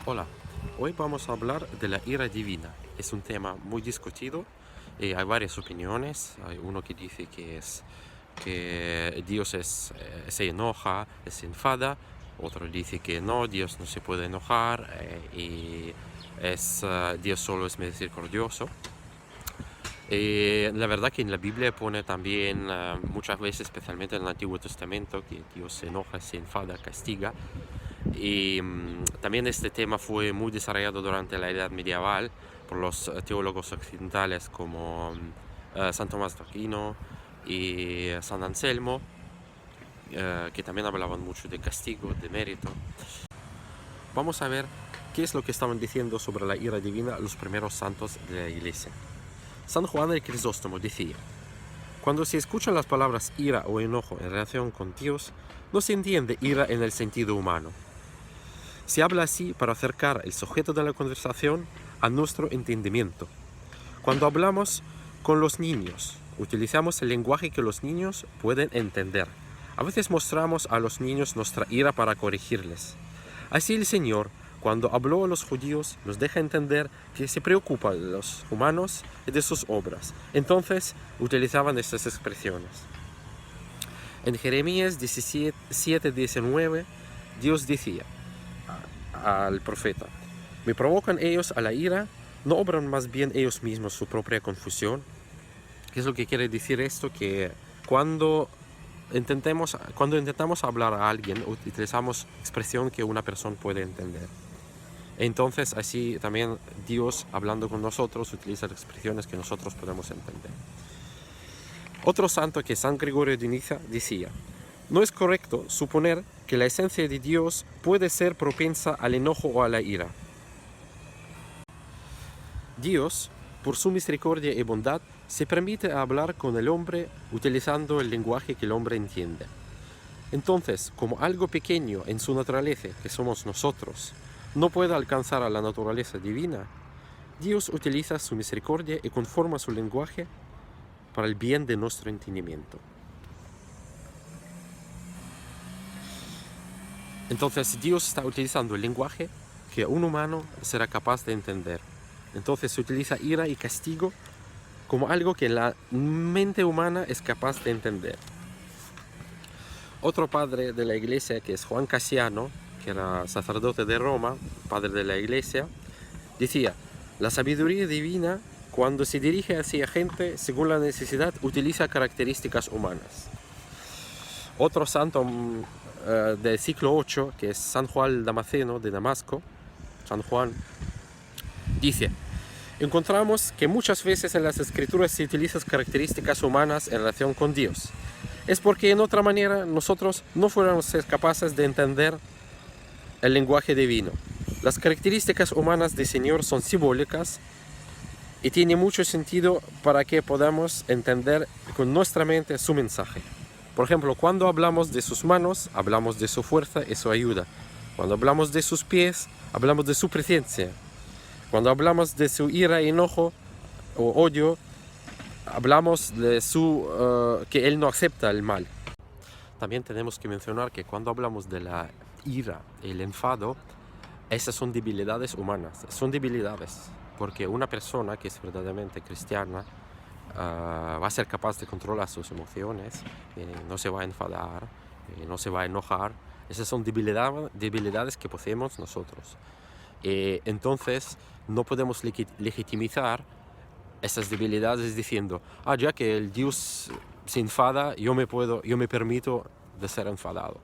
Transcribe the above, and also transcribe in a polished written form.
Hola, hoy vamos a hablar de la ira divina. Es un tema muy discutido y hay varias opiniones. Hay uno que dice que Dios se enoja, se enfada. Otro dice que no, Dios no se puede enojar y Dios solo es misericordioso. La verdad que en la Biblia pone también muchas veces, especialmente en el Antiguo Testamento, que Dios se enoja, se enfada, castiga. Y también este tema fue muy desarrollado durante la Edad Medieval por los teólogos occidentales como San Tomás de Aquino y San Anselmo, que también hablaban mucho de castigo, de mérito. Vamos a ver qué es lo que estaban diciendo sobre la ira divina los primeros santos de la Iglesia. San Juan el Crisóstomo decía: cuando se escuchan las palabras ira o enojo en relación con Dios, no se entiende ira en el sentido humano. Se habla así para acercar el sujeto de la conversación a nuestro entendimiento. Cuando hablamos con los niños, utilizamos el lenguaje que los niños pueden entender. A veces mostramos a los niños nuestra ira para corregirles. Así el Señor, cuando habló a los judíos, nos deja entender que se preocupa de los humanos y de sus obras. Entonces utilizaban estas expresiones. En Jeremías 17:19, Dios decía al profeta: me provocan ellos a la ira, ¿no obran más bien ellos mismos su propia confusión? ¿Qué es lo que quiere decir esto? Que cuando intentamos hablar a alguien, utilizamos expresión que una persona puede entender. Entonces así también Dios, hablando con nosotros, utiliza expresiones que nosotros podemos entender. Otro santo, que es San Gregorio de Niza, decía: no es correcto suponer que la esencia de Dios puede ser propensa al enojo o a la ira. Dios, por su misericordia y bondad, se permite hablar con el hombre utilizando el lenguaje que el hombre entiende. Entonces, como algo pequeño en su naturaleza, que somos nosotros, no puede alcanzar a la naturaleza divina, Dios utiliza su misericordia y conforma su lenguaje para el bien de nuestro entendimiento. Entonces Dios está utilizando el lenguaje que un humano será capaz de entender. Entonces se utiliza ira y castigo como algo que la mente humana es capaz de entender. Otro padre de la iglesia, que es Juan Cassiano, que era sacerdote de Roma, padre de la iglesia, decía: la sabiduría divina, cuando se dirige hacia gente según la necesidad, utiliza características humanas. Otro santo del siglo VIII, que es San Juan el Damasceno de Damasco, San Juan, dice: encontramos que muchas veces en las escrituras se utilizan características humanas en relación con Dios. Es porque en otra manera nosotros no fuéramos capaces de entender el lenguaje divino. Las características humanas del Señor son simbólicas y tiene mucho sentido para que podamos entender con nuestra mente su mensaje. Por ejemplo, cuando hablamos de sus manos, hablamos de su fuerza y su ayuda. Cuando hablamos de sus pies, hablamos de su presencia. Cuando hablamos de su ira, enojo o odio, hablamos de que Él no acepta el mal. También tenemos que mencionar que cuando hablamos de la ira, el enfado, esas son debilidades humanas. Son debilidades, porque una persona que es verdaderamente cristiana va a ser capaz de controlar sus emociones, no se va a enfadar, no se va a enojar. Esas son debilidades que poseemos nosotros. Entonces no podemos legitimizar esas debilidades diciendo: ya que el Dios se enfada, yo me permito de ser enfadado.